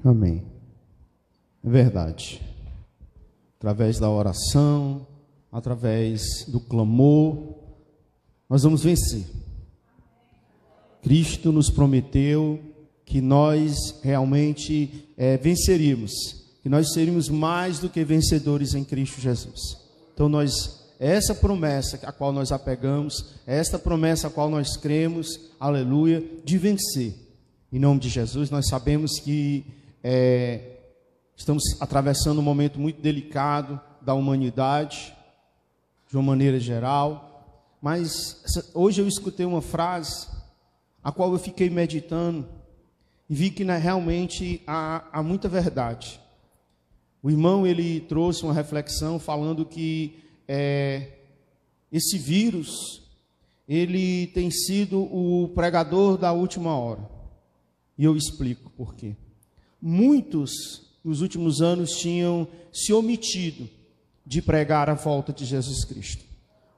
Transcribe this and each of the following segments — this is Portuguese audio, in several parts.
Amém. É verdade. Através da oração, através do clamor, nós vamos vencer. Cristo nos prometeu que nós realmente venceríamos, que nós seríamos mais do que vencedores em Cristo Jesus. Então essa promessa a qual nós apegamos, esta promessa a qual nós cremos, aleluia, de vencer. Em nome de Jesus, nós sabemos que estamos atravessando um momento muito delicado da humanidade, de uma maneira geral, mas hoje eu escutei uma frase, a qual eu fiquei meditando, e vi que realmente há muita verdade. O irmão, ele trouxe uma reflexão falando que esse vírus, ele tem sido o pregador da última hora. E eu explico por quê. Muitos, nos últimos anos, tinham se omitido de pregar a volta de Jesus Cristo.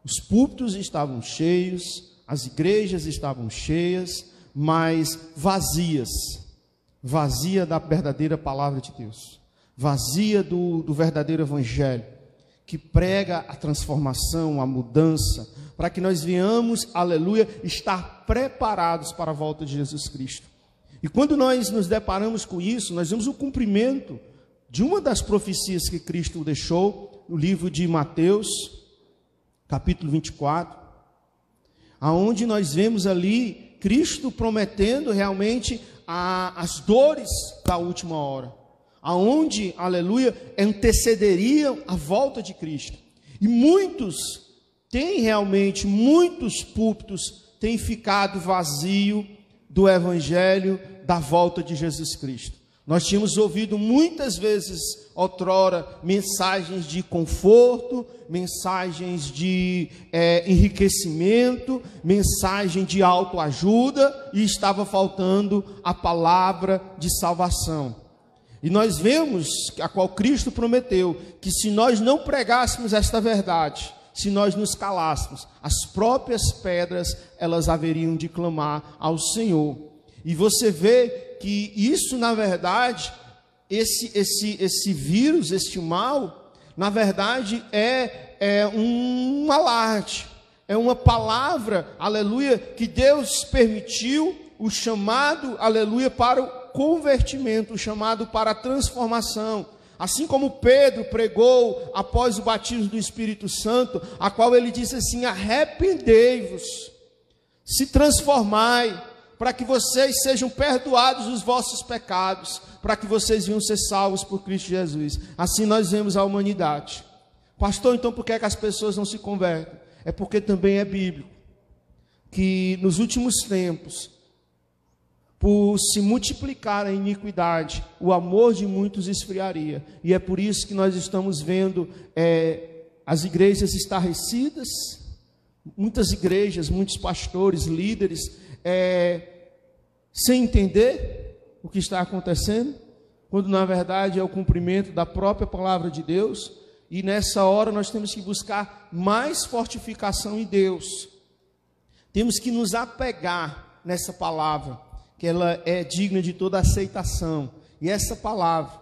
Os púlpitos estavam cheios, as igrejas estavam cheias, mas vazias. Vazia da verdadeira palavra de Deus. Vazia do verdadeiro evangelho, que prega a transformação, a mudança, para que nós venhamos, aleluia, estar preparados para a volta de Jesus Cristo. E quando nós nos deparamos com isso, nós vemos o cumprimento de uma das profecias que Cristo deixou no livro de Mateus, capítulo 24, aonde nós vemos ali Cristo prometendo realmente as dores da última hora, aonde, aleluia, antecederiam a volta de Cristo. E muitos púlpitos têm ficado vazio do evangelho da volta de Jesus Cristo. Nós tínhamos ouvido muitas vezes, outrora, mensagens de conforto, mensagens de enriquecimento, mensagem de autoajuda, e estava faltando a palavra de salvação. E nós vemos, a qual Cristo prometeu, que se nós não pregássemos esta verdade, se nós nos calássemos, as próprias pedras, elas haveriam de clamar ao Senhor. E você vê que isso, na verdade, esse vírus, este mal, na verdade, é um alarde, é uma palavra, aleluia, que Deus permitiu o chamado, aleluia, para o convertimento, o chamado para a transformação. Assim como Pedro pregou após o batismo do Espírito Santo, a qual ele disse assim: arrependei-vos, se transformai, para que vocês sejam perdoados os vossos pecados, para que vocês venham ser salvos por Cristo Jesus. Assim nós vemos a humanidade. Pastor, então por que as pessoas não se convertem? É porque também é bíblico que nos últimos tempos, por se multiplicar a iniquidade, o amor de muitos esfriaria. E é por isso que nós estamos vendo as igrejas estarrecidas, muitas igrejas, muitos pastores, líderes, sem entender o que está acontecendo, quando na verdade é o cumprimento da própria palavra de Deus. E nessa hora nós temos que buscar mais fortificação em Deus. Temos que nos apegar nessa palavra, que ela é digna de toda aceitação. E essa palavra,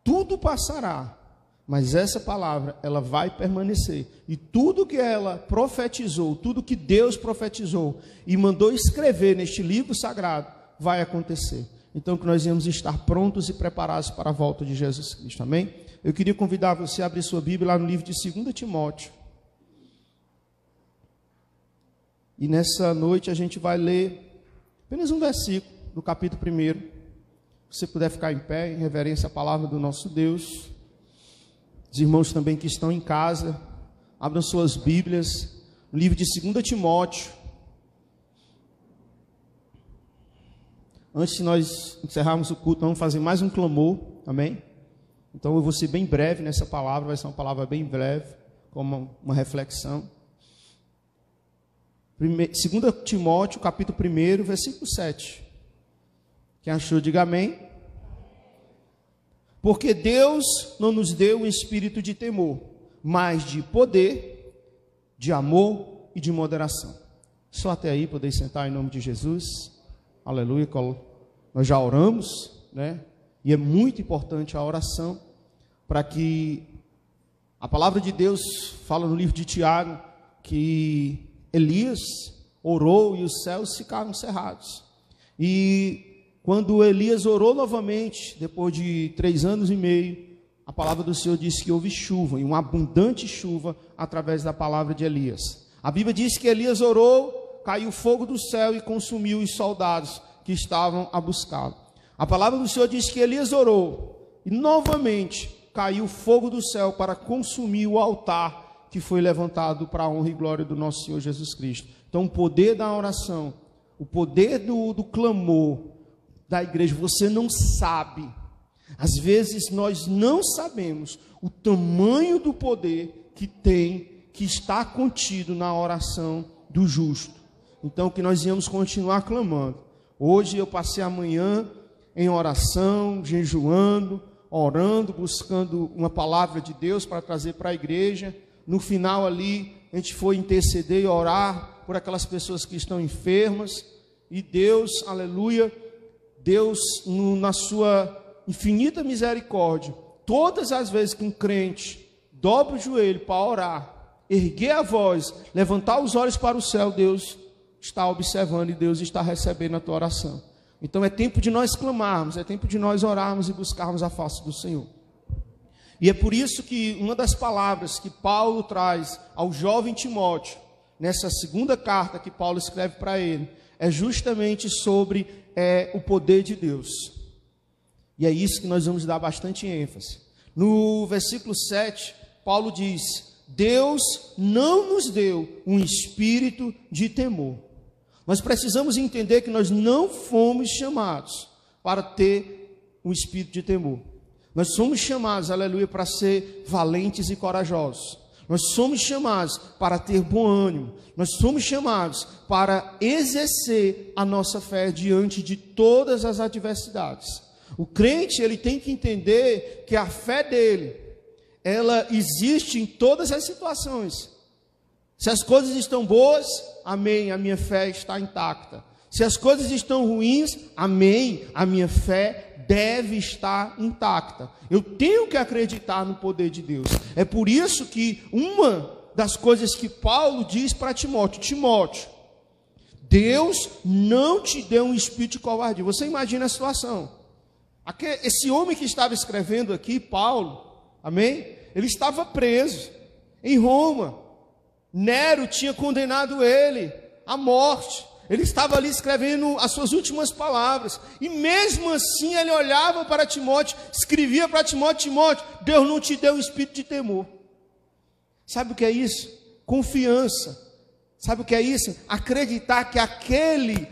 tudo passará, mas essa palavra, ela vai permanecer. E tudo que ela profetizou, tudo que Deus profetizou e mandou escrever neste livro sagrado, vai acontecer. Então que nós vamos estar prontos e preparados para a volta de Jesus Cristo, amém? Eu queria convidar você a abrir sua Bíblia lá no livro de 2 Timóteo. E nessa noite a gente vai ler apenas um versículo do capítulo 1. Se você puder ficar em pé, em reverência à palavra do nosso Deus. Os irmãos também que estão em casa, abram suas Bíblias, no livro de 2 Timóteo. Antes de nós encerrarmos o culto, vamos fazer mais um clamor, amém? Então eu vou ser bem breve nessa palavra, vai ser uma palavra bem breve, como uma reflexão. 2 Timóteo, capítulo 1, versículo 7. Quem achou, diga amém. Porque Deus não nos deu um espírito de temor, mas de poder, de amor e de moderação. Só até aí, poder sentar em nome de Jesus. Aleluia. Nós já oramos, né? E é muito importante a oração, para que a palavra de Deus fala no livro de Tiago que Elias orou e os céus ficaram cerrados. E quando Elias orou novamente, depois de 3 anos e meio, a palavra do Senhor diz que houve chuva, e uma abundante chuva através da palavra de Elias. A Bíblia diz que Elias orou, caiu fogo do céu e consumiu os soldados que estavam a buscá-lo. A palavra do Senhor diz que Elias orou, e novamente caiu fogo do céu para consumir o altar que foi levantado para a honra e glória do nosso Senhor Jesus Cristo. Então o poder da oração, o poder do clamor da igreja, você não sabe. Às vezes nós não sabemos o tamanho do poder que está contido na oração do justo. Então que nós íamos continuar clamando. Hoje eu passei a manhã em oração, jejuando, orando, buscando uma palavra de Deus para trazer para a igreja. No final ali, a gente foi interceder e orar por aquelas pessoas que estão enfermas. E Deus, aleluia, Deus, na sua infinita misericórdia, todas as vezes que um crente dobra o joelho para orar, erguer a voz, levantar os olhos para o céu, Deus está observando e Deus está recebendo a tua oração. Então é tempo de nós clamarmos, é tempo de nós orarmos e buscarmos a face do Senhor. E é por isso que uma das palavras que Paulo traz ao jovem Timóteo, nessa segunda carta que Paulo escreve para ele, é justamente sobre o poder de Deus. E é isso que nós vamos dar bastante ênfase. No versículo 7, Paulo diz: Deus não nos deu um espírito de temor. Nós precisamos entender que nós não fomos chamados para ter um espírito de temor. Nós somos chamados, aleluia, para ser valentes e corajosos. Nós somos chamados para ter bom ânimo. Nós somos chamados para exercer a nossa fé diante de todas as adversidades. O crente, ele tem que entender que a fé dele, ela existe em todas as situações. Se as coisas estão boas, amém, a minha fé está intacta. Se as coisas estão ruins, amém, a minha fé deve estar intacta. Eu tenho que acreditar no poder de Deus. É por isso que uma das coisas que Paulo diz para Timóteo: Timóteo, Deus não te deu um espírito de covardia. Você imagina a situação. Esse homem que estava escrevendo aqui, Paulo, amém? Ele estava preso em Roma. Nero tinha condenado ele à morte. Ele estava ali escrevendo as suas últimas palavras. E mesmo assim ele olhava para Timóteo, escrevia para Timóteo: Timóteo, Deus não te deu um espírito de temor. Sabe o que é isso? Confiança. Sabe o que é isso? Acreditar que aquele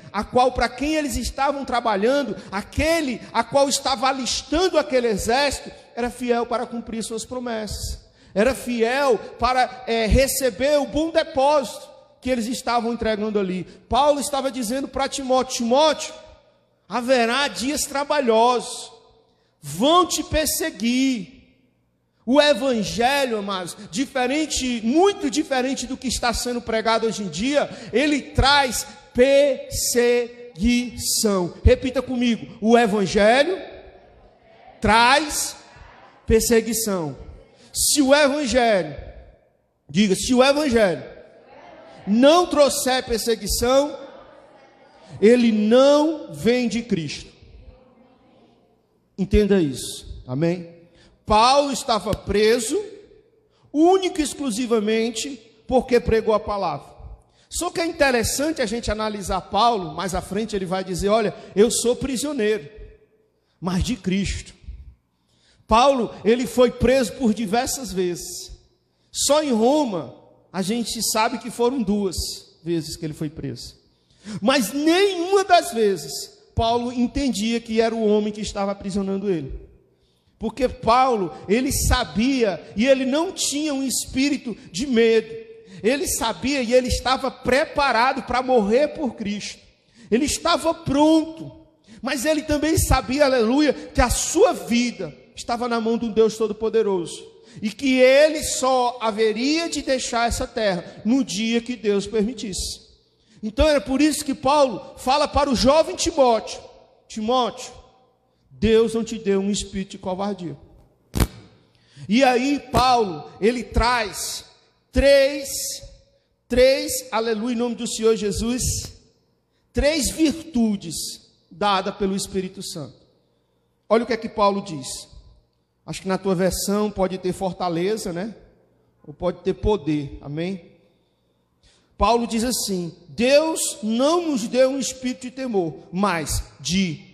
para quem eles estavam trabalhando, aquele a qual estava alistando aquele exército, era fiel para cumprir suas promessas. Era fiel para receber o bom depósito que eles estavam entregando ali. Paulo estava dizendo para Timóteo: Timóteo, haverá dias trabalhosos, vão te perseguir. O evangelho, amados, muito diferente do que está sendo pregado hoje em dia, ele traz perseguição. Repita comigo: o evangelho traz perseguição. Se o evangelho, diga, se o evangelho não trouxer perseguição, ele não vem de Cristo. Entenda isso, amém? Paulo estava preso, único e exclusivamente porque pregou a palavra. Só que é interessante a gente analisar Paulo, mais à frente ele vai dizer: olha, eu sou prisioneiro, mas de Cristo. Paulo, ele foi preso por diversas vezes. Só em Roma, a gente sabe que foram 2 vezes que ele foi preso. Mas nenhuma das vezes, Paulo entendia que era o homem que estava aprisionando ele. Porque Paulo, ele sabia e ele não tinha um espírito de medo. Ele sabia e ele estava preparado para morrer por Cristo. Ele estava pronto. Mas ele também sabia, aleluia, que a sua vida estava na mão de um Deus Todo-Poderoso. E que ele só haveria de deixar essa terra no dia que Deus permitisse. Então era por isso que Paulo fala para o jovem Timóteo: Timóteo, Deus não te deu um espírito de covardia. E aí Paulo, ele traz três, aleluia, em nome do Senhor Jesus, 3 virtudes dadas pelo Espírito Santo. Olha o que é que Paulo diz. Acho que na tua versão pode ter fortaleza, né? Ou pode ter poder, amém? Paulo diz assim: Deus não nos deu um espírito de temor, mas de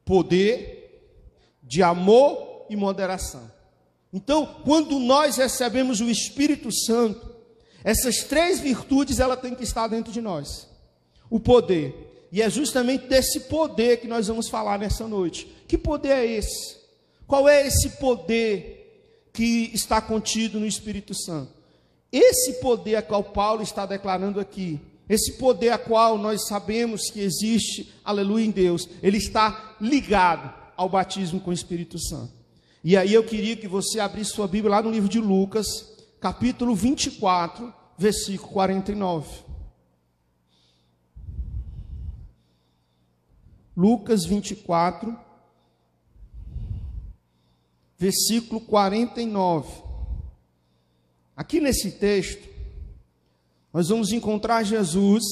poder, de amor e moderação. Então, quando nós recebemos o Espírito Santo, essas 3 virtudes, ela tem que estar dentro de nós. O poder. E é justamente desse poder que nós vamos falar nessa noite. Que poder é esse? Qual é esse poder que está contido no Espírito Santo? Esse poder a qual Paulo está declarando aqui, esse poder a qual nós sabemos que existe, aleluia, em Deus, ele está ligado ao batismo com o Espírito Santo. E aí eu queria que você abrisse sua Bíblia lá no livro de Lucas, capítulo 24, versículo 49. Lucas 24, versículo 49. Aqui nesse texto, nós vamos encontrar Jesus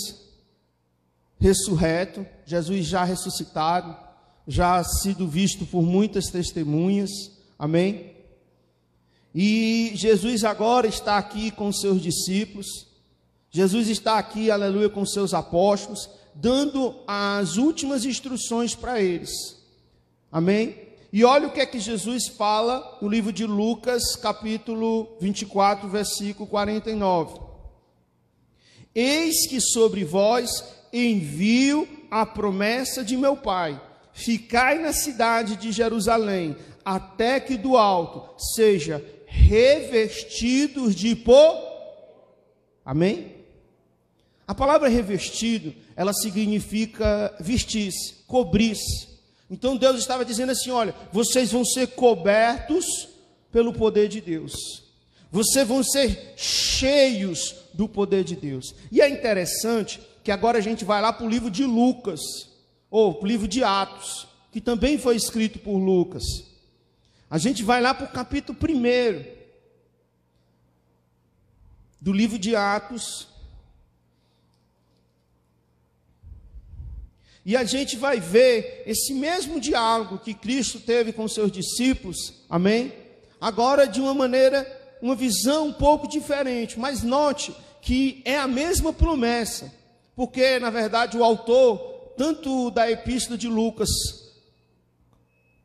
ressurreto, Jesus já ressuscitado, já sido visto por muitas testemunhas, amém? E Jesus agora está aqui com seus discípulos, Jesus está aqui, aleluia, com seus apóstolos, dando as últimas instruções para eles, amém? E olha o que é que Jesus fala no livro de Lucas, capítulo 24, versículo 49. Eis que sobre vós envio a promessa de meu Pai. Ficai na cidade de Jerusalém, até que do alto seja revestidos de Amém? A palavra revestido, ela significa vestir-se, cobrir-se. Então Deus estava dizendo assim: olha, vocês vão ser cobertos pelo poder de Deus. Vocês vão ser cheios do poder de Deus. E é interessante que agora a gente vai lá para o livro de Lucas, ou para o livro de Atos, que também foi escrito por Lucas. A gente vai lá para o capítulo 1 do livro de Atos. E a gente vai ver esse mesmo diálogo que Cristo teve com seus discípulos, amém? Agora de uma maneira, uma visão um pouco diferente, mas note que é a mesma promessa, porque na verdade o autor, tanto da epístola de Lucas,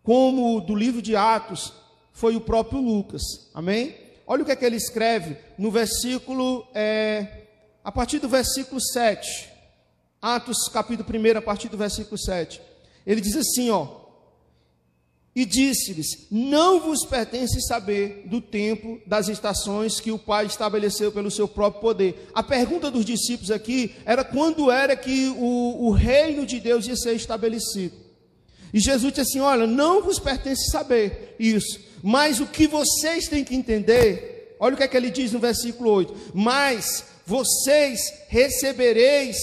como do livro de Atos, foi o próprio Lucas, amém? Olha o que é que ele escreve no versículo, a partir do versículo 7, Atos capítulo 1, a partir do versículo 7, ele diz assim, e disse-lhes, não vos pertence saber do tempo, das estações que o Pai estabeleceu pelo seu próprio poder. A pergunta dos discípulos aqui era quando era que o reino de Deus ia ser estabelecido. E Jesus disse assim, olha, não vos pertence saber isso, mas o que vocês têm que entender, olha o que é que ele diz no versículo 8, mas vocês recebereis,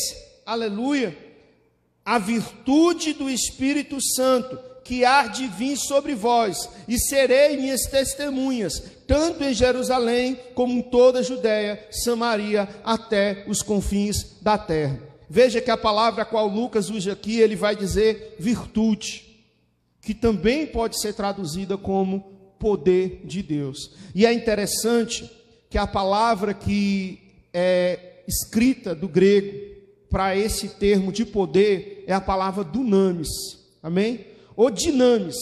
aleluia, a virtude do Espírito Santo, que há de vir sobre vós, e serei minhas testemunhas, tanto em Jerusalém, como em toda a Judéia, Samaria, até os confins da terra. Veja que a palavra a qual Lucas usa aqui, ele vai dizer virtude, que também pode ser traduzida como poder de Deus. E é interessante que a palavra que é escrita do grego para esse termo de poder é a palavra dunamis, amém? Ou dinamis,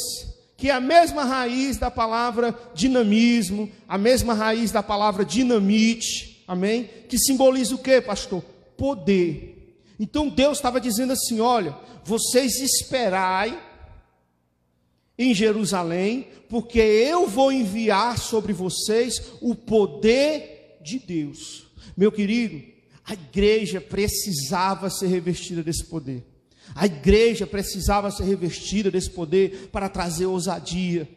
que é a mesma raiz da palavra dinamismo, a mesma raiz da palavra dinamite, amém? Que simboliza o quê, pastor? Poder. Então Deus estava dizendo assim, olha, vocês esperai em Jerusalém, porque eu vou enviar sobre vocês o poder de Deus. Meu querido, a igreja precisava ser revestida desse poder. A igreja precisava ser revestida desse poder para trazer ousadia,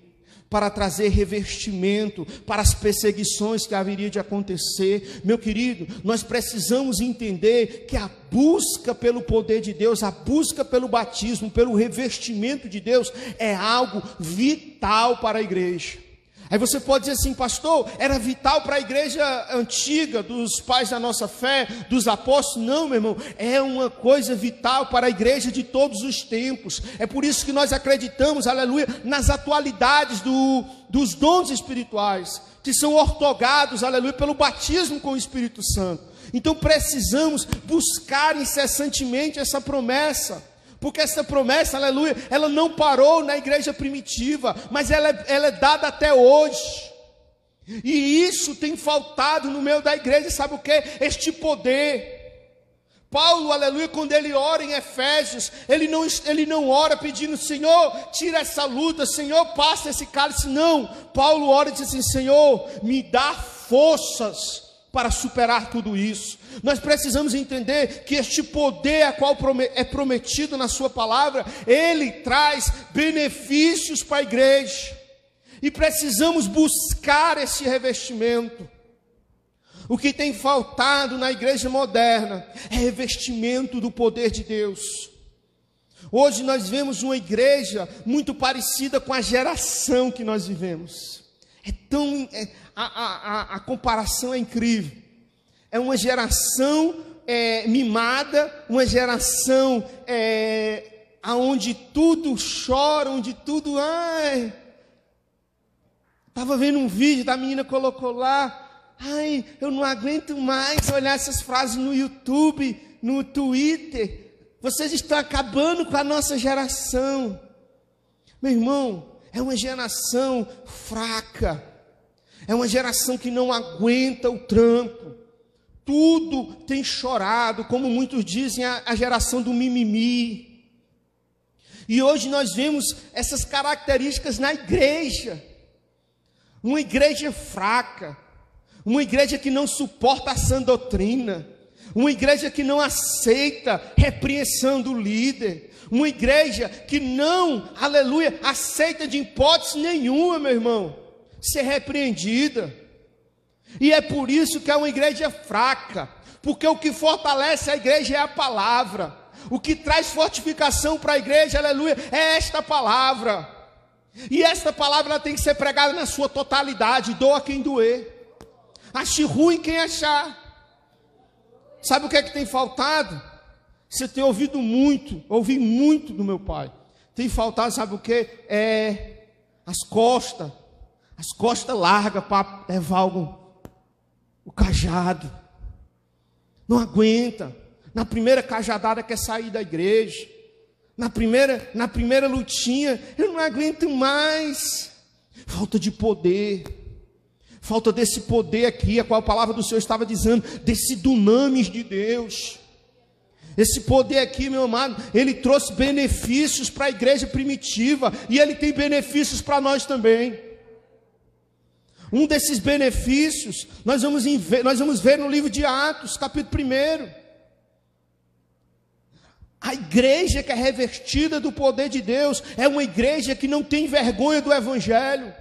para trazer revestimento para as perseguições que haveria de acontecer. Meu querido, nós precisamos entender que a busca pelo poder de Deus, a busca pelo batismo, pelo revestimento de Deus, é algo vital para a igreja. Aí você pode dizer assim: pastor, era vital para a igreja antiga, dos pais da nossa fé, dos apóstolos? Não, meu irmão, é uma coisa vital para a igreja de todos os tempos. É por isso que nós acreditamos, aleluia, nas atualidades dos dons espirituais, que são ortogados, aleluia, pelo batismo com o Espírito Santo. Então precisamos buscar incessantemente essa promessa, porque essa promessa, aleluia, ela não parou na igreja primitiva, mas ela é dada até hoje. E isso tem faltado no meio da igreja, sabe o que? Este poder. Paulo, aleluia, quando ele ora em Efésios, ele não ora pedindo: Senhor, tira essa luta, Senhor, passa esse cálice. Não, Paulo ora e diz assim: Senhor, me dá forças para superar tudo isso. Nós precisamos entender que este poder a qual é prometido na sua palavra, ele traz benefícios para a igreja, e precisamos buscar esse revestimento. O que tem faltado na igreja moderna é revestimento do poder de Deus. Hoje nós vemos uma igreja muito parecida com a geração que nós vivemos. A comparação é incrível. É uma geração mimada, uma geração onde tudo chora, onde tudo... Estava vendo um vídeo da menina, colocou lá: ai, eu não aguento mais olhar essas frases no YouTube, no Twitter. Vocês estão acabando com a nossa geração. Meu irmão, é uma geração fraca. É uma geração que não aguenta o tranco. Tudo tem chorado, como muitos dizem, a geração do mimimi. E hoje nós vemos essas características na igreja. Uma igreja fraca, uma igreja que não suporta a sã doutrina, uma igreja que não aceita repreensão do líder, uma igreja que não, aleluia, aceita de hipótese nenhuma, meu irmão, ser repreendida. E é por isso que é uma igreja fraca, porque o que fortalece a igreja é a palavra. O que traz fortificação para a igreja, aleluia, é esta palavra. E esta palavra ela tem que ser pregada na sua totalidade. Doa quem doer, ache ruim quem achar. Sabe o que é que tem faltado? Você tem ouvido muito, ouvi muito do meu pai. Tem faltado, sabe o que? As costas largas para levar o cajado. Não aguenta. Na primeira cajadada quer sair da igreja. Na primeira lutinha, eu não aguento mais. Falta de poder. Falta desse poder aqui, a qual a palavra do Senhor estava dizendo, desse dunamis de Deus. Esse poder aqui, meu amado, ele trouxe benefícios para a igreja primitiva, e ele tem benefícios para nós também. Um desses benefícios, nós vamos ver no livro de Atos, capítulo 1. A igreja que é revestida do poder de Deus, é uma igreja que não tem vergonha do evangelho.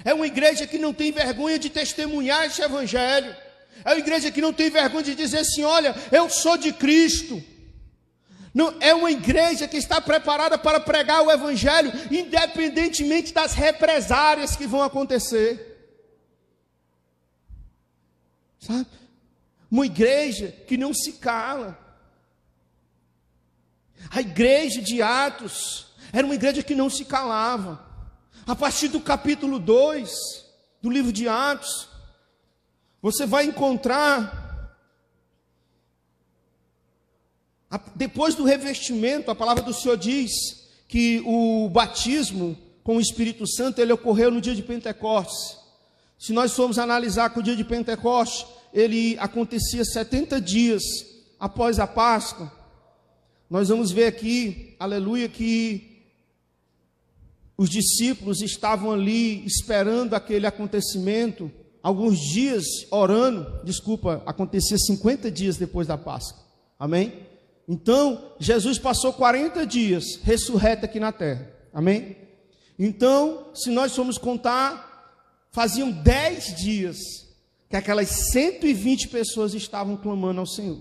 É uma igreja que não tem vergonha de testemunhar esse evangelho. É uma igreja que não tem vergonha de dizer assim: olha, eu sou de Cristo. Não, é uma igreja que está preparada para pregar o evangelho, independentemente das represárias que vão acontecer. Sabe? Uma igreja que não se cala. A igreja de Atos era uma igreja que não se calava. A partir do capítulo 2 do livro de Atos, você vai encontrar, depois do revestimento, a palavra do Senhor diz que o batismo com o Espírito Santo, ele ocorreu no dia de Pentecostes. Se nós formos analisar que o dia de Pentecostes, ele acontecia 70 dias após a Páscoa, nós vamos ver aqui, aleluia, que os discípulos estavam ali esperando aquele acontecimento, alguns dias orando, acontecia 50 dias depois da Páscoa, amém? Então, Jesus passou 40 dias ressurreto aqui na terra, amém? Então, se nós formos contar, faziam 10 dias que aquelas 120 pessoas estavam clamando ao Senhor.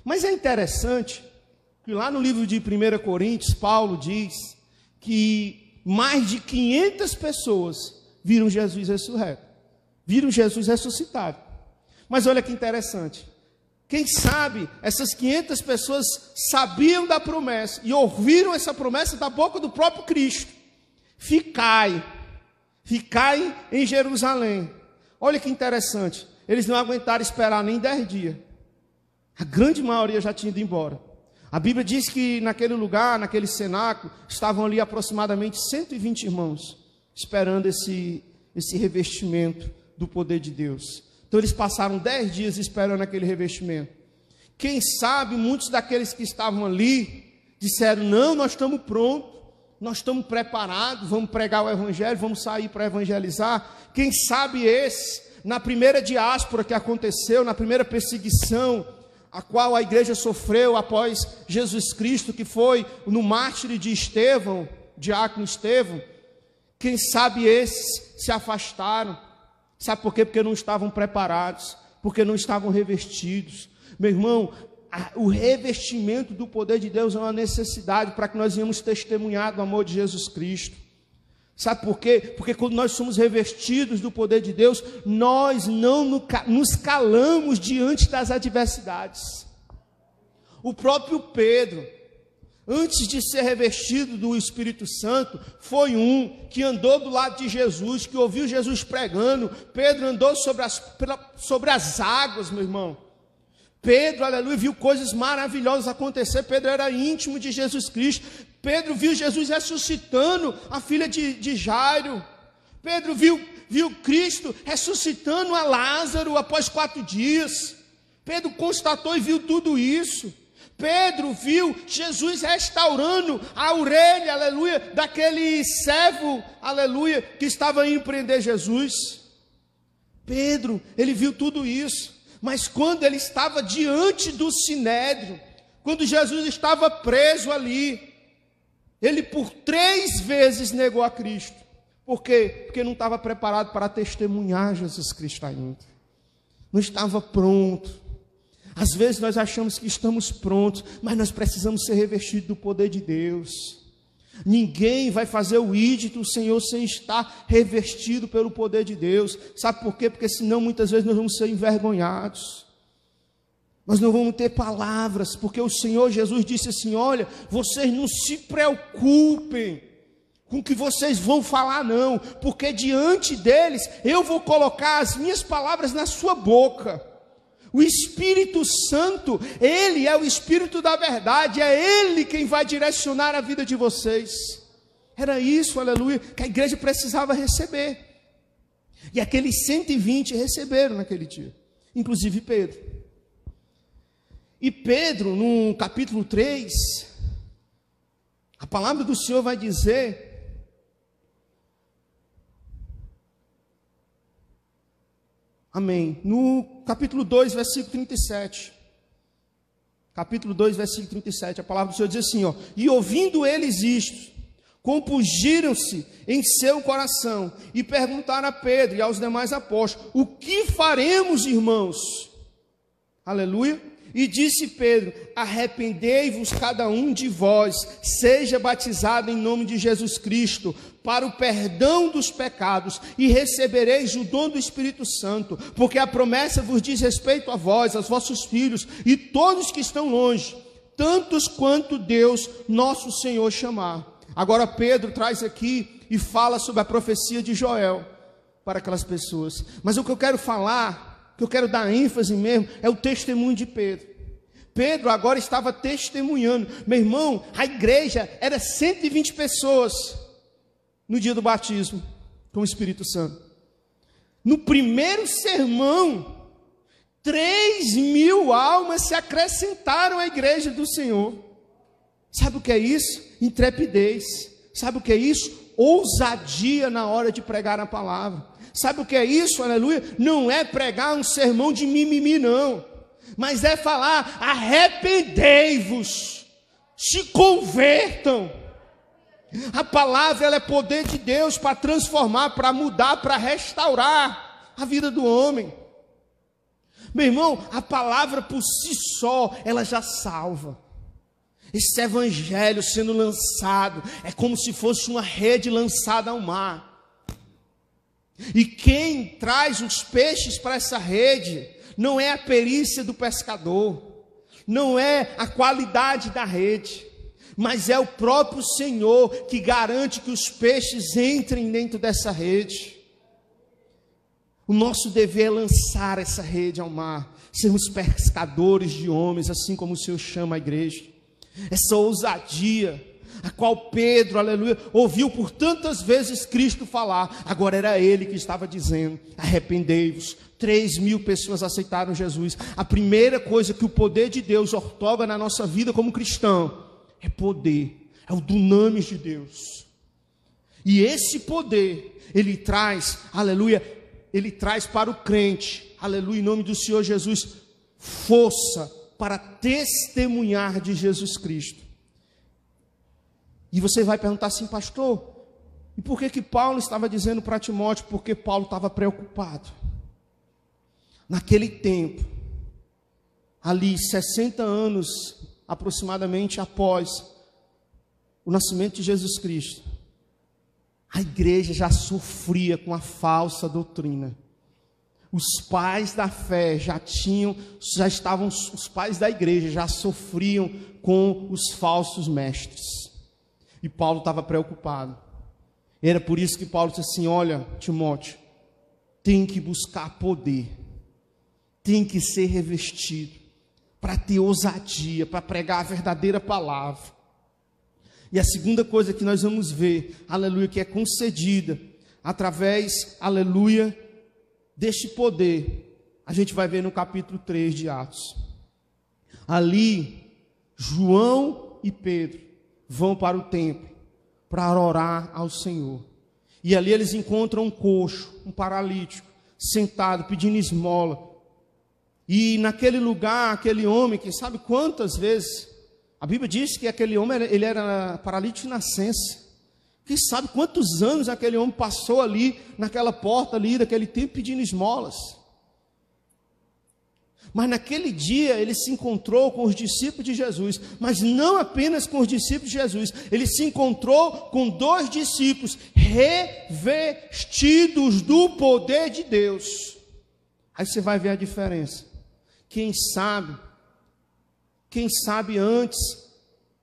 Mas é interessante que lá no livro de 1 Coríntios, Paulo diz que mais de 500 pessoas viram Jesus ressurreto, viram Jesus ressuscitado. Mas olha que interessante, quem sabe essas 500 pessoas sabiam da promessa e ouviram essa promessa da boca do próprio Cristo: ficai em Jerusalém. Olha que interessante, eles não aguentaram esperar nem 10 dias. A grande maioria já tinha ido embora. A Bíblia diz que naquele lugar, naquele cenáculo, estavam ali aproximadamente 120 irmãos, esperando esse revestimento do poder de Deus. Então eles passaram 10 dias esperando aquele revestimento. Quem sabe muitos daqueles que estavam ali disseram: não, nós estamos prontos, nós estamos preparados, vamos pregar o evangelho, vamos sair para evangelizar. Quem sabe esses, na primeira diáspora que aconteceu, na primeira perseguição a qual a igreja sofreu após Jesus Cristo, que foi no mártir de Estevão, diácono Estevão, quem sabe esses se afastaram. Sabe por quê? Porque não estavam preparados, porque não estavam revestidos. Meu irmão, o revestimento do poder de Deus é uma necessidade para que nós venhamos testemunhar do amor de Jesus Cristo. Sabe por quê? Porque quando nós somos revestidos do poder de Deus, nós não nos calamos diante das adversidades. O próprio Pedro, antes de ser revestido do Espírito Santo, foi um que andou do lado de Jesus, que ouviu Jesus pregando. Pedro andou sobre as águas, meu irmão. Pedro, aleluia, viu coisas maravilhosas acontecer. Pedro era íntimo de Jesus Cristo. Pedro viu Jesus ressuscitando a filha de Jairo. Pedro viu Cristo ressuscitando a Lázaro após 4 dias. Pedro constatou e viu tudo isso. Pedro viu Jesus restaurando a orelha, aleluia, daquele servo, aleluia, que estava indo prender Jesus. Pedro, ele viu tudo isso. Mas quando ele estava diante do Sinédrio, quando Jesus estava preso ali, ele por 3 vezes negou a Cristo. Por quê? Porque não estava preparado para testemunhar Jesus Cristo ainda. Não estava pronto. Às vezes nós achamos que estamos prontos, mas nós precisamos ser revestidos do poder de Deus. Ninguém vai fazer o ID do Senhor sem estar revestido pelo poder de Deus. Sabe por quê? Porque senão muitas vezes nós vamos ser envergonhados. Nós não vamos ter palavras, porque o Senhor Jesus disse assim: olha, vocês não se preocupem com o que vocês vão falar não, porque diante deles eu vou colocar as minhas palavras na sua boca. O Espírito Santo, Ele é o Espírito da verdade, é Ele quem vai direcionar a vida de vocês. Era isso, aleluia, que a igreja precisava receber. E aqueles 120 receberam naquele dia, inclusive Pedro. E Pedro, no capítulo 3, a palavra do Senhor vai dizer... Amém. No capítulo 2, versículo 37. Capítulo 2, versículo 37. A palavra do Senhor diz assim, ó: e ouvindo eles isto, compungiram-se em seu coração e perguntaram a Pedro e aos demais apóstolos: o que faremos, irmãos? Aleluia. E disse Pedro: arrependei-vos cada um de vós, seja batizado em nome de Jesus Cristo, para o perdão dos pecados, e recebereis o dom do Espírito Santo, porque a promessa vos diz respeito a vós, aos vossos filhos, e todos que estão longe, tantos quanto Deus, nosso Senhor, chamar. Agora Pedro traz aqui e fala sobre a profecia de Joel, para aquelas pessoas. Mas o que eu quero falar, que eu quero dar ênfase mesmo, é o testemunho de Pedro. Pedro agora estava testemunhando. Meu irmão, a igreja era 120 pessoas no dia do batismo com o Espírito Santo. No primeiro sermão, 3.000 almas se acrescentaram à igreja do Senhor. Sabe o que é isso? Intrepidez. Sabe o que é isso? Ousadia na hora de pregar a palavra. Sabe o que é isso? Aleluia. Não é pregar um sermão de mimimi, não, mas é falar: arrependei-vos, se convertam. A palavra, ela é poder de Deus para transformar, para mudar, para restaurar a vida do homem. Meu irmão, a palavra por si só, ela já salva. Esse evangelho sendo lançado, é como se fosse uma rede lançada ao mar. E quem traz os peixes para essa rede, não é a perícia do pescador, não é a qualidade da rede, mas é o próprio Senhor que garante que os peixes entrem dentro dessa rede. O nosso dever é lançar essa rede ao mar, sermos pescadores de homens, assim como o Senhor chama a igreja. Essa ousadia, a qual Pedro, aleluia, ouviu por tantas vezes Cristo falar, agora era ele que estava dizendo: arrependei-vos. 3.000 pessoas aceitaram Jesus. A primeira coisa que o poder de Deus outorga na nossa vida como cristão é poder, é o dunamis de Deus. E esse poder, ele traz, aleluia, ele traz para o crente, aleluia, em nome do Senhor Jesus, força para testemunhar de Jesus Cristo. E você vai perguntar assim: pastor, e por que Paulo estava dizendo para Timóteo? Porque Paulo estava preocupado. Naquele tempo, ali 60 anos aproximadamente após o nascimento de Jesus Cristo, a igreja já sofria com a falsa doutrina. Os pais da fé os pais da igreja já sofriam com os falsos mestres. E Paulo estava preocupado. Era por isso que Paulo disse assim: olha, Timóteo, tem que buscar poder, tem que ser revestido, para ter ousadia, para pregar a verdadeira palavra. E a segunda coisa que nós vamos ver, aleluia, que é concedida através, aleluia, deste poder, a gente vai ver no capítulo 3 de Atos. Ali, João e Pedro vão para o templo para orar ao Senhor. E ali eles encontram um coxo, um paralítico, sentado, pedindo esmola. E naquele lugar, aquele homem, quem sabe quantas vezes, a Bíblia diz que aquele homem, ele era paralítico de nascença. Quem sabe quantos anos aquele homem passou ali, naquela porta ali, daquele templo, pedindo esmolas. Mas naquele dia ele se encontrou com os discípulos de Jesus, mas não apenas com os discípulos de Jesus, ele se encontrou com 2 discípulos revestidos do poder de Deus. Aí você vai ver a diferença. Quem sabe antes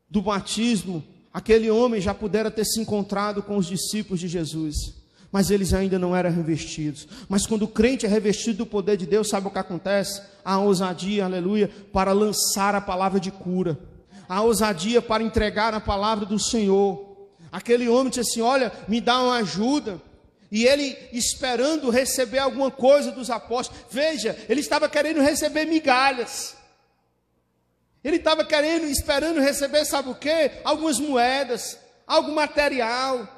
do batismo, aquele homem já pudera ter se encontrado com os discípulos de Jesus, mas eles ainda não eram revestidos. Mas quando o crente é revestido do poder de Deus, sabe o que acontece? A ousadia, aleluia, para lançar a palavra de cura, a ousadia para entregar a palavra do Senhor. Aquele homem disse assim: olha, me dá uma ajuda. E ele esperando receber alguma coisa dos apóstolos. Veja, ele estava querendo receber migalhas. Ele estava esperando receber, sabe o quê? Algumas moedas, algo material.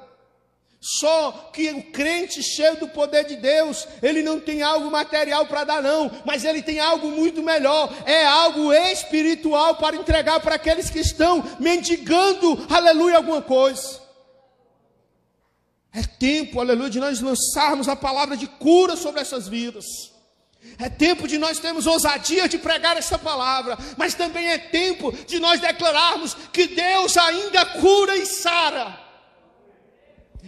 Só que o crente cheio do poder de Deus, ele não tem algo material para dar não, mas ele tem algo muito melhor, é algo espiritual para entregar para aqueles que estão mendigando, aleluia, alguma coisa. É tempo, aleluia, de nós lançarmos a palavra de cura sobre essas vidas. É tempo de nós termos ousadia de pregar essa palavra, mas também é tempo de nós declararmos que Deus ainda cura e sara.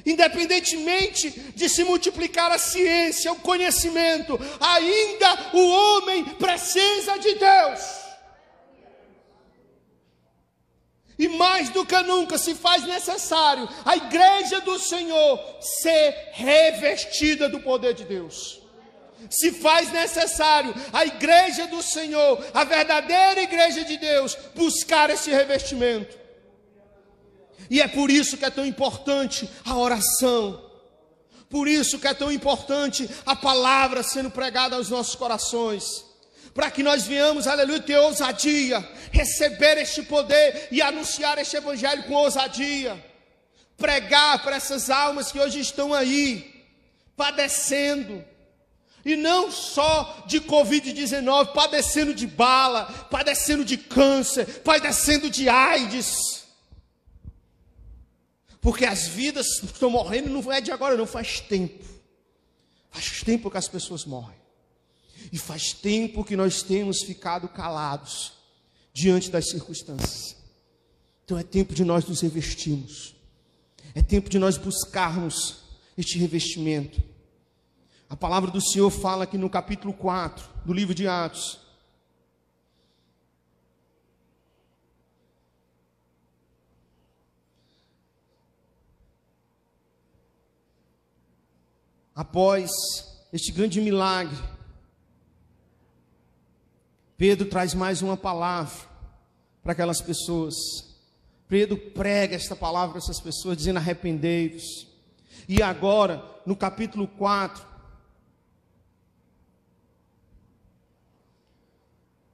Independentemente de se multiplicar a ciência, o conhecimento, ainda o homem precisa de Deus. E mais do que nunca se faz necessário a igreja do Senhor ser revestida do poder de Deus. Se faz necessário a igreja do Senhor, a verdadeira igreja de Deus, buscar esse revestimento. E é por isso que é tão importante a oração. Por isso que é tão importante a palavra sendo pregada aos nossos corações. Para que nós venhamos, aleluia, ter ousadia, receber este poder e anunciar este evangelho com ousadia. Pregar para essas almas que hoje estão aí, padecendo. E não só de Covid-19, padecendo de bala, padecendo de câncer, padecendo de AIDS. Porque as vidas estão morrendo, não é de agora, não, faz tempo. Faz tempo que as pessoas morrem. E faz tempo que nós temos ficado calados diante das circunstâncias. Então é tempo de nós nos revestirmos. É tempo de nós buscarmos este revestimento. A palavra do Senhor fala aqui no capítulo 4 do livro de Atos. Após este grande milagre, Pedro traz mais uma palavra para aquelas pessoas. Pedro prega esta palavra para essas pessoas, dizendo: arrependei-vos. E agora, no capítulo 4,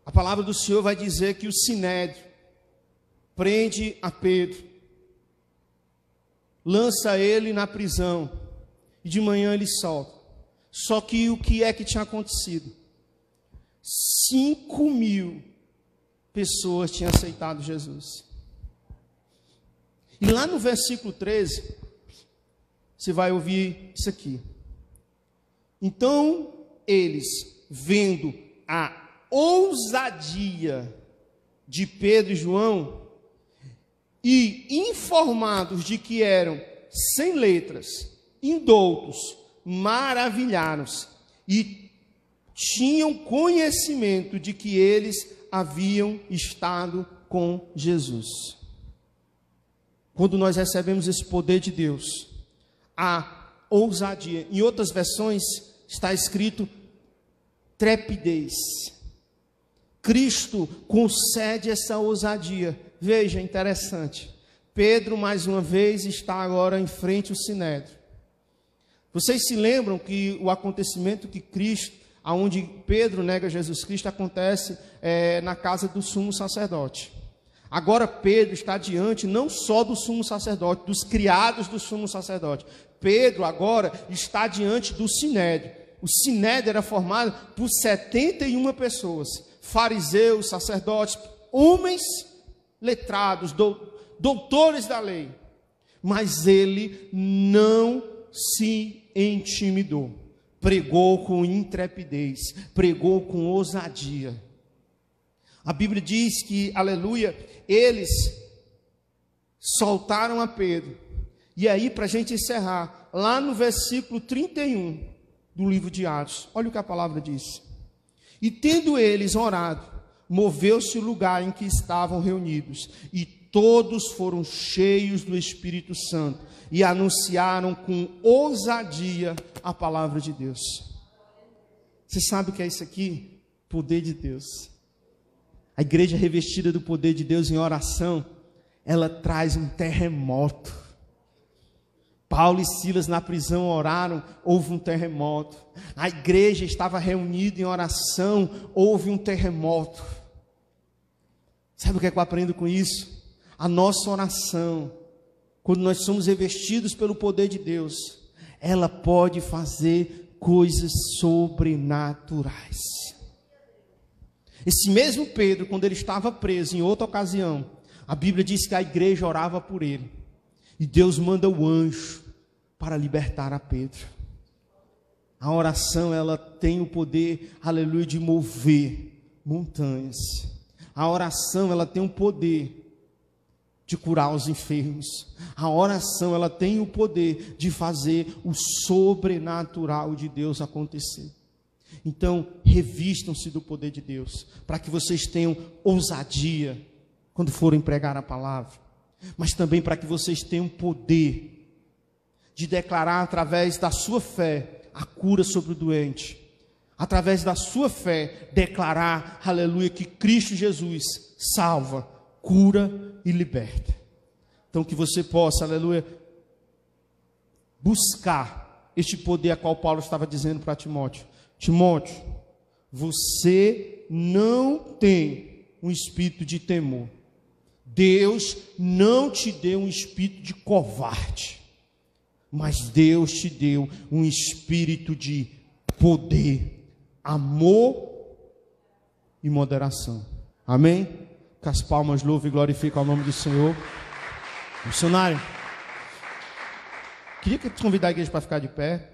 a palavra do Senhor vai dizer que o Sinédrio prende a Pedro, lança ele na prisão, e de manhã ele solta. Só que o que é que tinha acontecido? 5.000 pessoas tinham aceitado Jesus. E lá no versículo 13, você vai ouvir isso aqui. Então eles, vendo a ousadia de Pedro e João, e informados de que eram sem letras, indoutos, maravilharam-se e tinham conhecimento de que eles haviam estado com Jesus. Quando nós recebemos esse poder de Deus, a ousadia, em outras versões está escrito trepidez. Cristo concede essa ousadia. Veja, interessante. Pedro mais uma vez está agora em frente ao Sinédrio. Vocês se lembram que o acontecimento que Cristo, aonde Pedro nega Jesus Cristo, acontece na casa do sumo sacerdote. Agora Pedro está diante não só do sumo sacerdote, dos criados do sumo sacerdote. Pedro agora está diante do Sinédrio. O Sinédrio era formado por 71 pessoas, fariseus, sacerdotes, homens letrados, doutores da lei. Mas ele não se intimidou, pregou com intrepidez, pregou com ousadia. A Bíblia diz que, aleluia, eles soltaram a Pedro. E aí, para a gente encerrar, lá no versículo 31 do livro de Atos, olha o que a palavra diz. E tendo eles orado, moveu-se o lugar em que estavam reunidos, e todos foram cheios do Espírito Santo, e anunciaram com ousadia a palavra de Deus. Você sabe o que é isso aqui? Poder de Deus. A igreja revestida do poder de Deus em oração, ela traz um terremoto. Paulo e Silas na prisão oraram, houve um terremoto. A igreja estava reunida em oração, houve um terremoto. Sabe o que é que eu aprendo com isso? A nossa oração, quando nós somos revestidos pelo poder de Deus, ela pode fazer coisas sobrenaturais. Esse mesmo Pedro, quando ele estava preso em outra ocasião, a Bíblia diz que a igreja orava por ele. E Deus manda o anjo para libertar a Pedro. A oração, ela tem o poder, aleluia, de mover montanhas. A oração, ela tem o poder de curar os enfermos. A oração, ela tem o poder de fazer o sobrenatural de Deus acontecer. Então, revistam-se do poder de Deus, para que vocês tenham ousadia quando forem pregar a palavra, mas também para que vocês tenham poder de declarar através da sua fé a cura sobre o doente, através da sua fé declarar, aleluia, que Cristo Jesus salva, cura e liberta. Então que você possa, aleluia, buscar este poder a qual Paulo estava dizendo para Timóteo. Timóteo, você não tem um espírito de temor. Deus não te deu um espírito de covarde, mas Deus te deu um espírito de poder, amor e moderação. Amém? Com as palmas, louve e glorifica o nome do Senhor. Missionário, Queria convidar a igreja para ficar de pé.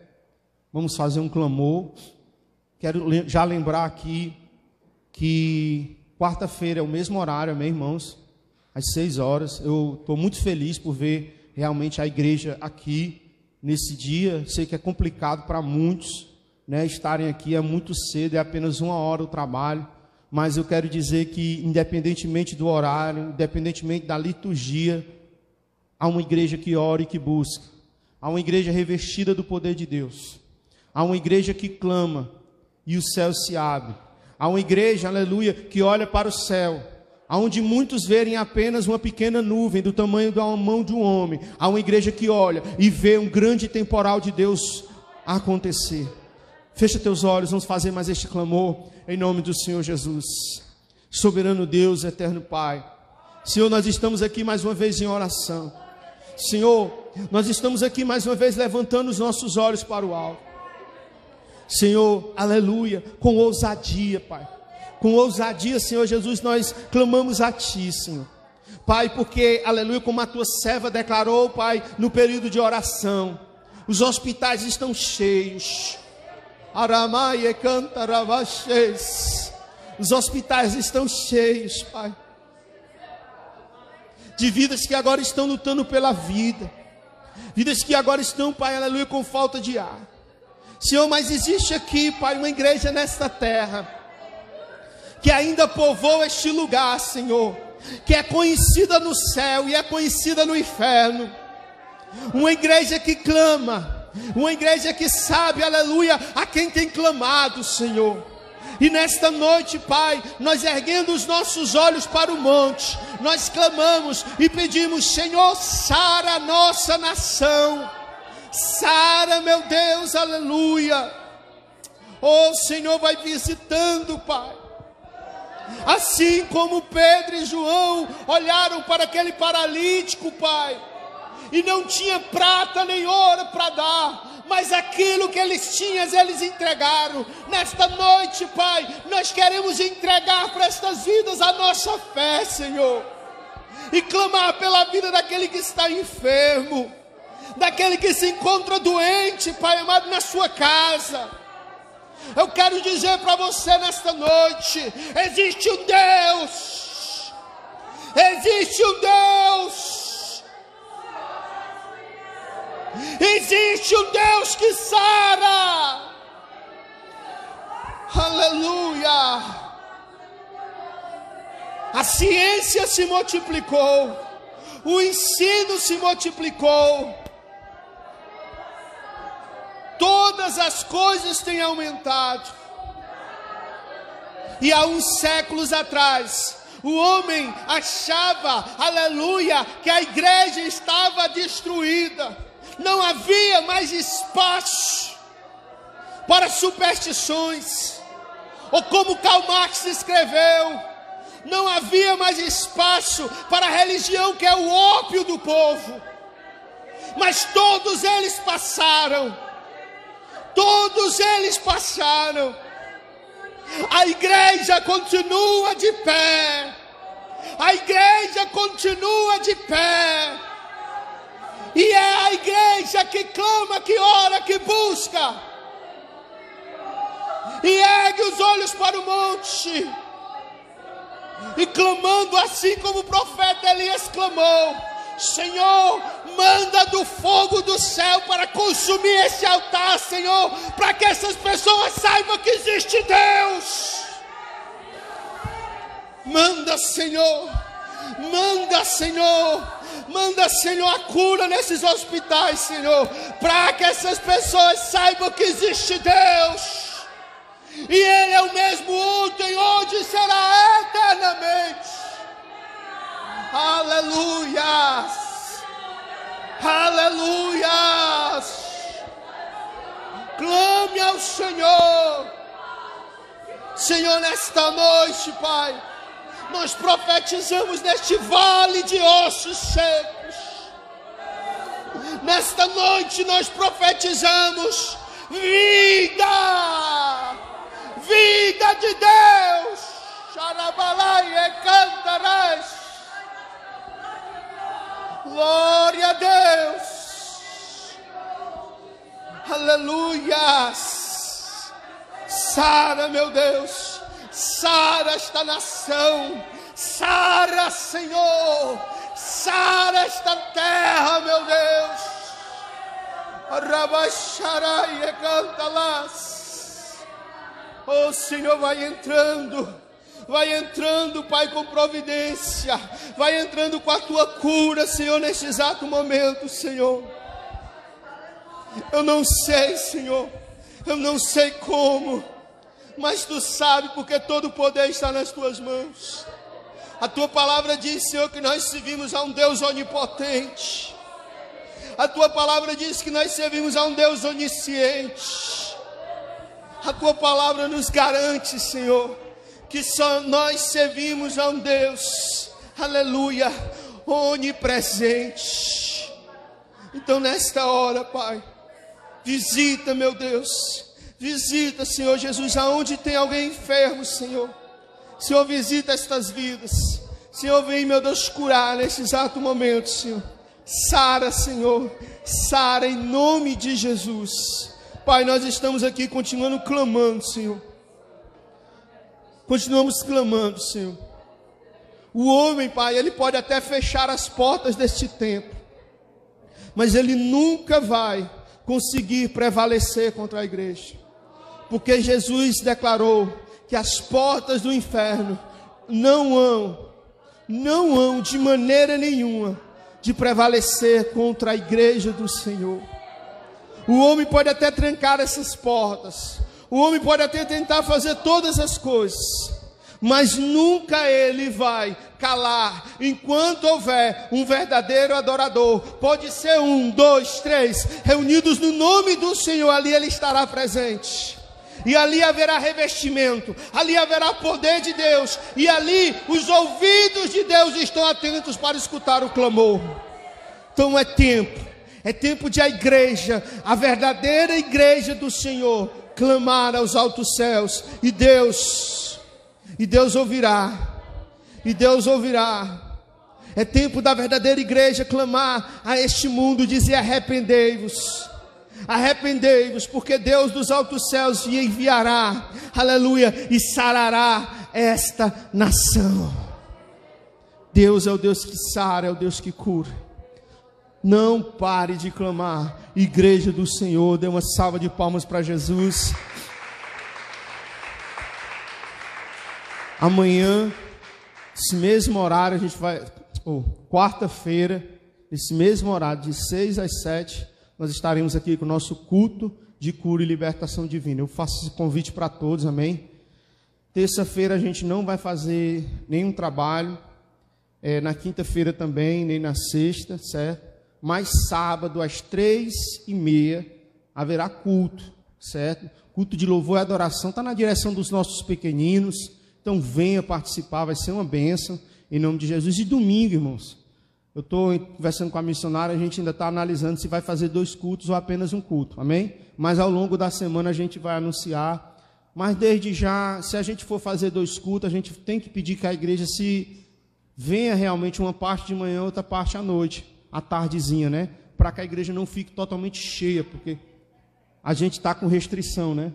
Vamos fazer um clamor. Quero já lembrar aqui que quarta-feira é o mesmo horário, amém, irmãos? Às 6 horas. Eu estou muito feliz por ver realmente a igreja aqui nesse dia. Sei que é complicado para muitos, né, estarem aqui. É muito cedo, é apenas 1 hora o trabalho. Mas eu quero dizer que, independentemente do horário, independentemente da liturgia, há uma igreja que ora e que busca. Há uma igreja revestida do poder de Deus. Há uma igreja que clama e o céu se abre. Há uma igreja, aleluia, que olha para o céu, aonde muitos verem apenas uma pequena nuvem do tamanho da mão de um homem. Há uma igreja que olha e vê um grande temporal de Deus acontecer. Fecha teus olhos, vamos fazer mais este clamor em nome do Senhor Jesus. Soberano Deus, eterno Pai. Senhor, nós estamos aqui mais uma vez em oração. Senhor, nós estamos aqui mais uma vez levantando os nossos olhos para o alto. Senhor, aleluia, com ousadia, Pai. Com ousadia, Senhor Jesus, nós clamamos a Ti, Senhor. Pai, porque, aleluia, como a Tua serva declarou, Pai, no período de oração, os hospitais estão cheios. Aramaie canta ravachês. Os hospitais estão cheios, Pai, de vidas que agora estão lutando pela vida. Vidas que agora estão, Pai, aleluia, com falta de ar. Senhor, mas existe aqui, Pai, uma igreja nesta terra que ainda povoa este lugar, Senhor, que é conhecida no céu e é conhecida no inferno. Uma igreja que clama, uma igreja que sabe, aleluia, a quem tem clamado, Senhor. E nesta noite, Pai, nós erguendo os nossos olhos para o monte, nós clamamos e pedimos: Senhor, sara a nossa nação. Sara, meu Deus, aleluia. Oh, Senhor, vai visitando, Pai. Assim como Pedro e João olharam para aquele paralítico, Pai, e não tinha prata nem ouro para dar, mas aquilo que eles tinham, eles entregaram. Nesta noite, Pai, nós queremos entregar para estas vidas a nossa fé, Senhor, e clamar pela vida daquele que está enfermo, daquele que se encontra doente, Pai amado, na sua casa. Eu quero dizer para você nesta noite: existe um Deus, existe um Deus, existe um Deus que sara. Aleluia. A ciência se multiplicou, o ensino se multiplicou, todas as coisas têm aumentado. E há uns séculos atrás, o homem achava, aleluia, que a igreja estava destruída. Não havia mais espaço para superstições. Ou como Karl Marx escreveu, não havia mais espaço para a religião, que é o ópio do povo. Mas todos eles passaram. Todos eles passaram. A igreja continua de pé. A igreja continua de pé. E é a igreja que clama, que ora, que busca. E ergue os olhos para o monte. E clamando assim como o profeta Elias clamou: Senhor, manda do fogo do céu para consumir esse altar, Senhor, para que essas pessoas saibam que existe Deus. Manda, Senhor, manda, Senhor, manda, Senhor, a cura nesses hospitais, Senhor, para que essas pessoas saibam que existe Deus. E Ele é o mesmo ontem, hoje e será eternamente. Aleluias, aleluias. Clame ao Senhor. Senhor, nesta noite, Pai, nós profetizamos neste vale de ossos secos. Nesta noite nós profetizamos vida, vida de Deus. Xarabalai e cantarás. Glória a Deus. Aleluias. Sara, meu Deus. Sara esta nação. Sara, Senhor. Sara esta terra, meu Deus. Rabaxarai, cantalas. Oh, Senhor, vai entrando, Pai, com providência, vai entrando com a tua cura, Senhor, neste exato momento, Senhor. Eu não sei, Senhor, eu não sei como, mas tu sabes, porque todo o poder está nas tuas mãos. A tua palavra diz, Senhor, que nós servimos a um Deus onipotente. A tua palavra diz que nós servimos a um Deus onisciente. A tua palavra nos garante, Senhor, que só nós servimos a um Deus, aleluia, onipresente. Então nesta hora, Pai, visita, meu Deus, visita, Senhor Jesus, aonde tem alguém enfermo, Senhor. Senhor, visita estas vidas. Senhor, vem, meu Deus, curar neste exato momento, Senhor. Sara, Senhor, sara em nome de Jesus. Pai, nós estamos aqui continuando clamando, Senhor. Continuamos clamando, Senhor. O homem, Pai, ele pode até fechar as portas deste templo, mas ele nunca vai conseguir prevalecer contra a igreja, porque Jesus declarou que as portas do inferno não hão de maneira nenhuma de prevalecer contra a igreja do Senhor. O homem pode até trancar essas portas, o homem pode até tentar fazer todas as coisas, mas nunca ele vai calar, enquanto houver um verdadeiro adorador. Pode ser 1, 2, 3, reunidos no nome do Senhor, ali ele estará presente. E ali haverá revestimento, ali haverá poder de Deus, e ali os ouvidos de Deus estão atentos para escutar o clamor. Então é tempo de a igreja, a verdadeira igreja do Senhor, clamar aos altos céus, e Deus ouvirá, É tempo da verdadeira igreja clamar a este mundo, dizer: arrependei-vos, porque Deus dos altos céus enviará, aleluia, e sarará esta nação. Deus é o Deus que sara, é o Deus que cura. Não pare de clamar, igreja do Senhor. Dê uma salva de palmas para Jesus. Amanhã, esse mesmo horário, a gente vai, quarta-feira, esse mesmo horário, de 6 às 7, nós estaremos aqui com o nosso culto de cura e libertação divina. Eu faço esse convite para todos, amém? Terça-feira a gente não vai fazer nenhum trabalho, na quinta-feira também, nem na sexta, certo? Mas sábado, às 3h30, haverá culto, certo? Culto de louvor e adoração, está na direção dos nossos pequeninos. Então venha participar, vai ser uma bênção, em nome de Jesus. E domingo, irmãos, eu estou conversando com a missionária, a gente ainda está analisando se vai fazer 2 cultos ou apenas um culto, amém? Mas ao longo da semana a gente vai anunciar. Mas desde já, se a gente for fazer 2 cultos, a gente tem que pedir que a igreja se venha realmente uma parte de manhã, outra parte à noite, à tardezinha, né? Para que a igreja não fique totalmente cheia, porque a gente está com restrição, né?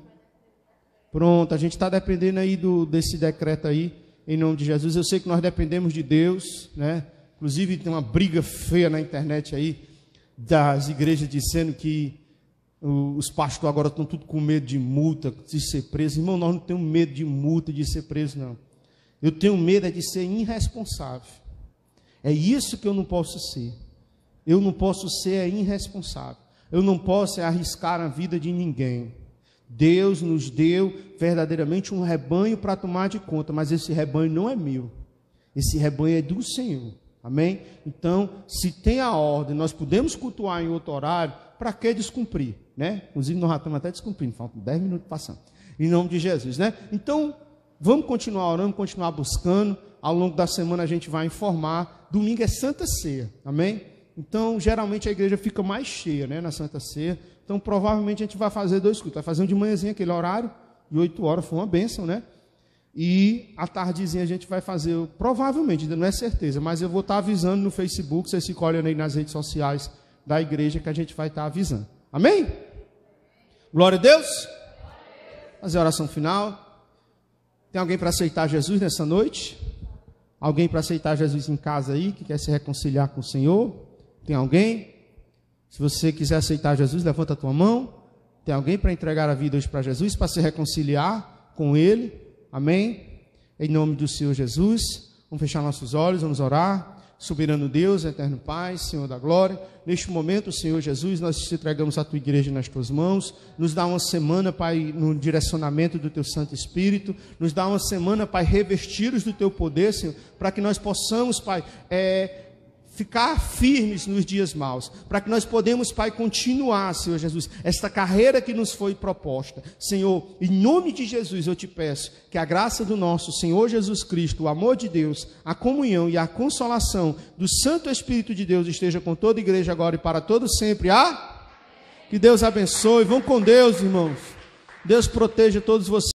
Pronto, a gente está dependendo aí desse decreto aí, em nome de Jesus. Eu sei que nós dependemos de Deus, né? Inclusive tem uma briga feia na internet aí, das igrejas dizendo que os pastores agora estão tudo com medo de multa, de ser preso. Irmão, nós não temos medo de multa, de ser preso, não. Eu tenho medo de ser irresponsável. É isso que eu não posso ser. Eu não posso ser irresponsável. Eu não posso arriscar a vida de ninguém. Deus nos deu verdadeiramente um rebanho para tomar de conta, mas esse rebanho não é meu. Esse rebanho é do Senhor. Amém? Então, se tem a ordem, nós podemos cultuar em outro horário, para que descumprir, né? Inclusive, nós já estamos até descumprindo, faltam 10 minutos passando. Em nome de Jesus, né? Então, vamos continuar orando, vamos continuar buscando. Ao longo da semana a gente vai informar. Domingo é Santa Ceia, amém? Então, geralmente a igreja fica mais cheia, né, na Santa Ceia. Então, provavelmente a gente vai fazer 2 cultos. Vai fazer um de manhãzinha, aquele horário, de 8 horas, foi uma bênção, né? E à tardezinha a gente vai fazer, provavelmente, ainda não é certeza, mas eu vou estar avisando no Facebook, vocês ficam olhando aí nas redes sociais da igreja, que a gente vai estar avisando. Amém? Glória a Deus. Fazer a oração final. Tem alguém para aceitar Jesus nessa noite? Alguém para aceitar Jesus em casa aí, que quer se reconciliar com o Senhor? Tem alguém? Se você quiser aceitar Jesus, levanta a tua mão. Tem alguém para entregar a vida hoje para Jesus, para se reconciliar com Ele? Amém? Em nome do Senhor Jesus, vamos fechar nossos olhos, vamos orar. Soberano Deus, eterno Pai, Senhor da glória, neste momento, Senhor Jesus, nós te entregamos a tua igreja nas tuas mãos. Nos dá uma semana, Pai, no direcionamento do teu Santo Espírito. Nos dá uma semana, Pai, revestidos do teu poder, Senhor, para que nós possamos, Pai, ficar firmes nos dias maus, para que nós podemos, Pai, continuar, Senhor Jesus, esta carreira que nos foi proposta. Senhor, em nome de Jesus eu te peço que a graça do nosso Senhor Jesus Cristo, o amor de Deus, a comunhão e a consolação do Santo Espírito de Deus esteja com toda a igreja agora e para todo sempre. Que Deus abençoe. Vão com Deus, irmãos. Deus proteja todos vocês.